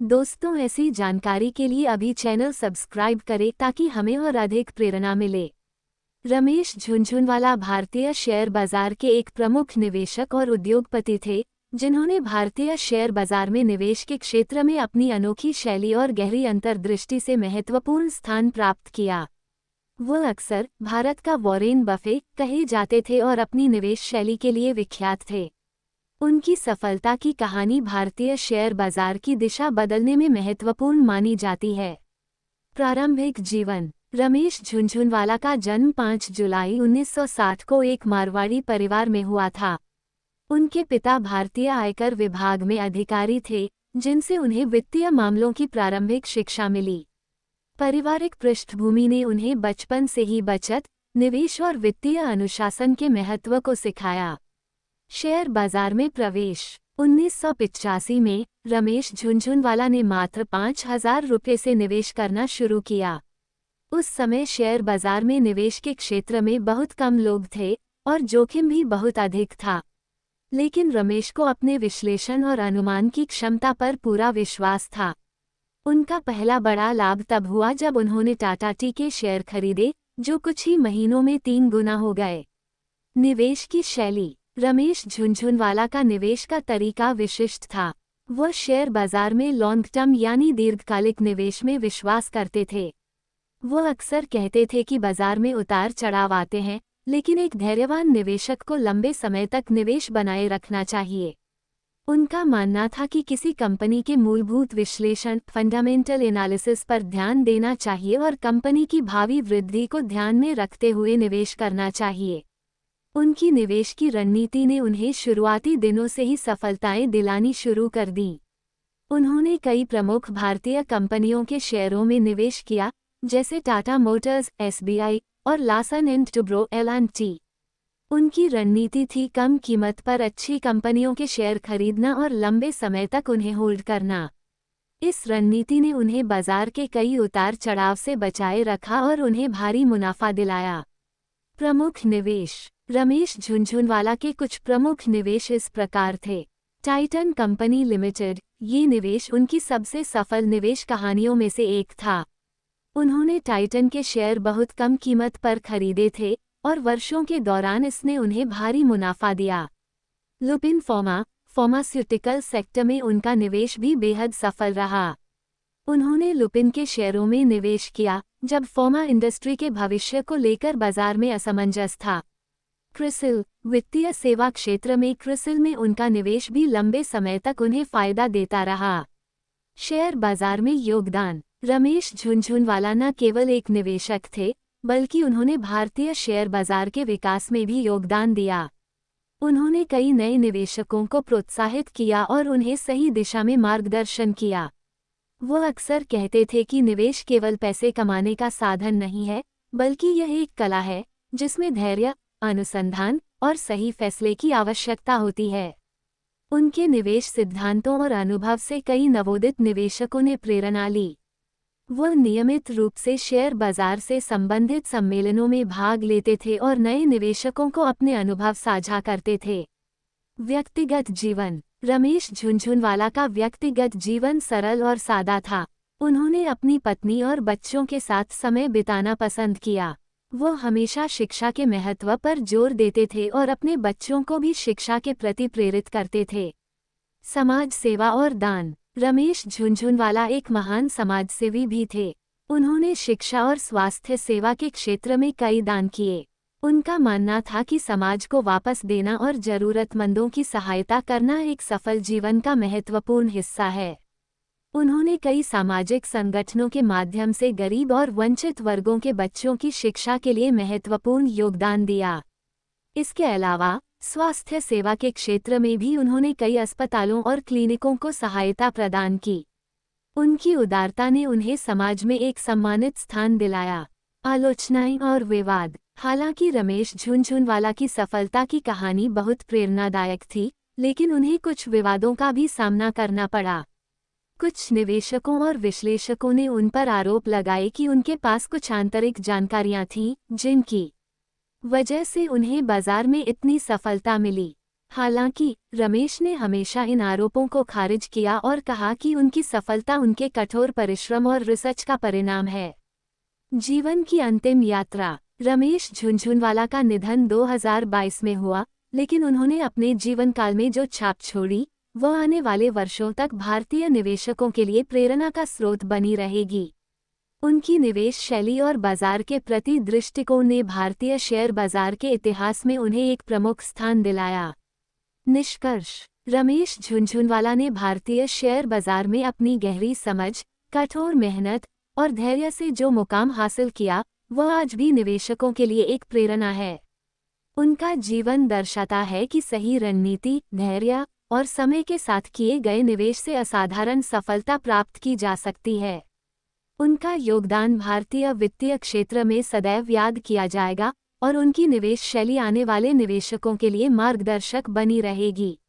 दोस्तों, ऐसी जानकारी के लिए अभी चैनल सब्सक्राइब करें ताकि हमें और अधिक प्रेरणा मिले। रमेश झुनझुनवाला भारतीय शेयर बाजार के एक प्रमुख निवेशक और उद्योगपति थे, जिन्होंने भारतीय शेयर बाजार में निवेश के क्षेत्र में अपनी अनोखी शैली और गहरी अंतर्दृष्टि से महत्वपूर्ण स्थान प्राप्त किया। वह अक्सर भारत का वॉरेन बफे कहे जाते थे और अपनी निवेश शैली के लिए विख्यात थे। उनकी सफलता की कहानी भारतीय शेयर बाजार की दिशा बदलने में महत्वपूर्ण मानी जाती है। प्रारंभिक जीवन। रमेश झुनझुनवाला का जन्म 5 जुलाई 1960 को एक मारवाड़ी परिवार में हुआ था। उनके पिता भारतीय आयकर विभाग में अधिकारी थे, जिनसे उन्हें वित्तीय मामलों की प्रारंभिक शिक्षा मिली। पारिवारिक पृष्ठभूमि ने उन्हें बचपन से ही बचत, निवेश और वित्तीय अनुशासन के महत्व को सिखाया। शेयर बाजार में प्रवेश। 1985 में रमेश झुनझुनवाला ने मात्र 5,000 रुपये से निवेश करना शुरू किया। उस समय शेयर बाजार में निवेश के क्षेत्र में बहुत कम लोग थे और जोखिम भी बहुत अधिक था। लेकिन रमेश को अपने विश्लेषण और अनुमान की क्षमता पर पूरा विश्वास था। उनका पहला बड़ा लाभ तब हुआ जब उन्होंने टाटा टी के शेयर खरीदे, जो कुछ ही महीनों में 3 गुना हो गए। निवेश की शैली। रमेश झुनझुनवाला का निवेश का तरीका विशिष्ट था। वह शेयर बाजार में लॉन्ग टर्म यानी दीर्घकालिक निवेश में विश्वास करते थे। वह अक्सर कहते थे कि बाजार में उतार चढ़ाव आते हैं, लेकिन एक धैर्यवान निवेशक को लंबे समय तक निवेश बनाए रखना चाहिए। उनका मानना था कि किसी कंपनी के मूलभूत विश्लेषण फंडामेंटल एनालिसिस पर ध्यान देना चाहिए और कंपनी की भावी वृद्धि को ध्यान में रखते हुए निवेश करना चाहिए। उनकी निवेश की रणनीति ने उन्हें शुरुआती दिनों से ही सफलताएं दिलानी शुरू कर दी। उन्होंने कई प्रमुख भारतीय कंपनियों के शेयरों में निवेश किया, जैसे टाटा मोटर्स, एसबीआई और लार्सन एंड टुब्रो एल&टी। उनकी रणनीति थी कम कीमत पर अच्छी कंपनियों के शेयर खरीदना और लंबे समय तक उन्हें होल्ड करना। इस रणनीति ने उन्हें बाजार के कई उतार चढ़ाव से बचाए रखा और उन्हें भारी मुनाफा दिलाया। प्रमुख निवेश। रमेश झुनझुनवाला के कुछ प्रमुख निवेश इस प्रकार थे। Titan company limited. ये निवेश उनकी सबसे सफल निवेश कहानियों में से एक था। उन्होंने टाइटन के शेयर बहुत कम कीमत पर खरीदे थे और वर्षों के दौरान इसने उन्हें भारी मुनाफा दिया। लुपिन फार्मास्यूटिकल सेक्टर में उनका निवेश भी बेहद सफल रहा। उन्होंने लुपिन के शेयरों में निवेश किया जब फार्मा इंडस्ट्री के भविष्य को लेकर बाजार में असमंजस था। क्रिसिल। वित्तीय सेवा क्षेत्र में क्रिसिल में उनका निवेश भी लंबे समय तक उन्हें फायदा देता रहा। शेयर बाजार में योगदान। रमेश झुनझुनवाला न केवल एक निवेशक थे, बल्कि उन्होंने भारतीय शेयर बाजार के विकास में भी योगदान दिया। उन्होंने कई नए निवेशकों को प्रोत्साहित किया और उन्हें सही दिशा में मार्गदर्शन किया। वो अक्सर कहते थे कि निवेश केवल पैसे कमाने का साधन नहीं है, बल्कि यह एक कला है जिसमें धैर्य, अनुसंधान और सही फैसले की आवश्यकता होती है। उनके निवेश सिद्धांतों और अनुभव से कई नवोदित निवेशकों ने प्रेरणा ली। वह नियमित रूप से शेयर बाजार से संबंधित सम्मेलनों में भाग लेते थे और नए निवेशकों को अपने अनुभव साझा करते थे। व्यक्तिगत जीवन। रमेश झुनझुनवाला का व्यक्तिगत जीवन सरल और सादा था। उन्होंने अपनी पत्नी और बच्चों के साथ समय बिताना पसंद किया। वो हमेशा शिक्षा के महत्व पर जोर देते थे और अपने बच्चों को भी शिक्षा के प्रति प्रेरित करते थे। समाज सेवा और दान। रमेश झुनझुनवाला एक महान समाजसेवी भी थे। उन्होंने शिक्षा और स्वास्थ्य सेवा के क्षेत्र में कई दान किए। उनका मानना था कि समाज को वापस देना और जरूरतमंदों की सहायता करना एक सफल जीवन का महत्वपूर्ण हिस्सा है। उन्होंने कई सामाजिक संगठनों के माध्यम से गरीब और वंचित वर्गों के बच्चों की शिक्षा के लिए महत्वपूर्ण योगदान दिया। इसके अलावा स्वास्थ्य सेवा के क्षेत्र में भी उन्होंने कई अस्पतालों और क्लिनिकों को सहायता प्रदान की। उनकी उदारता ने उन्हें समाज में एक सम्मानित स्थान दिलाया। आलोचनाएं और विवाद। हालांकि रमेश झुनझुनवाला की सफलता की कहानी बहुत प्रेरणादायक थी, लेकिन उन्हें कुछ विवादों का भी सामना करना पड़ा। कुछ निवेशकों और विश्लेषकों ने उन पर आरोप लगाए कि उनके पास कुछ आंतरिक जानकारियां थीं, जिनकी वजह से उन्हें बाजार में इतनी सफलता मिली। हालांकि रमेश ने हमेशा इन आरोपों को खारिज किया और कहा कि उनकी सफलता उनके कठोर परिश्रम और रिसर्च का परिणाम है। जीवन की अंतिम यात्रा। रमेश झुनझुनवाला का निधन 2022 में हुआ, लेकिन उन्होंने अपने जीवन काल में जो छाप छोड़ी, वह आने वाले वर्षों तक भारतीय निवेशकों के लिए प्रेरणा का स्रोत बनी रहेगी। उनकी निवेश शैली और बाजार के प्रति दृष्टिकोण ने भारतीय शेयर बाजार के इतिहास में उन्हें एक प्रमुख स्थान दिलाया। निष्कर्ष। रमेश झुनझुनवाला ने भारतीय शेयर बाजार में अपनी गहरी समझ, कठोर मेहनत और धैर्य से जो मुकाम हासिल किया, वह आज भी निवेशकों के लिए एक प्रेरणा है। उनका जीवन दर्शाता है कि सही रणनीति, धैर्य और समय के साथ किए गए निवेश से असाधारण सफलता प्राप्त की जा सकती है। उनका योगदान भारतीय वित्तीय क्षेत्र में सदैव याद किया जाएगा और उनकी निवेश शैली आने वाले निवेशकों के लिए मार्गदर्शक बनी रहेगी।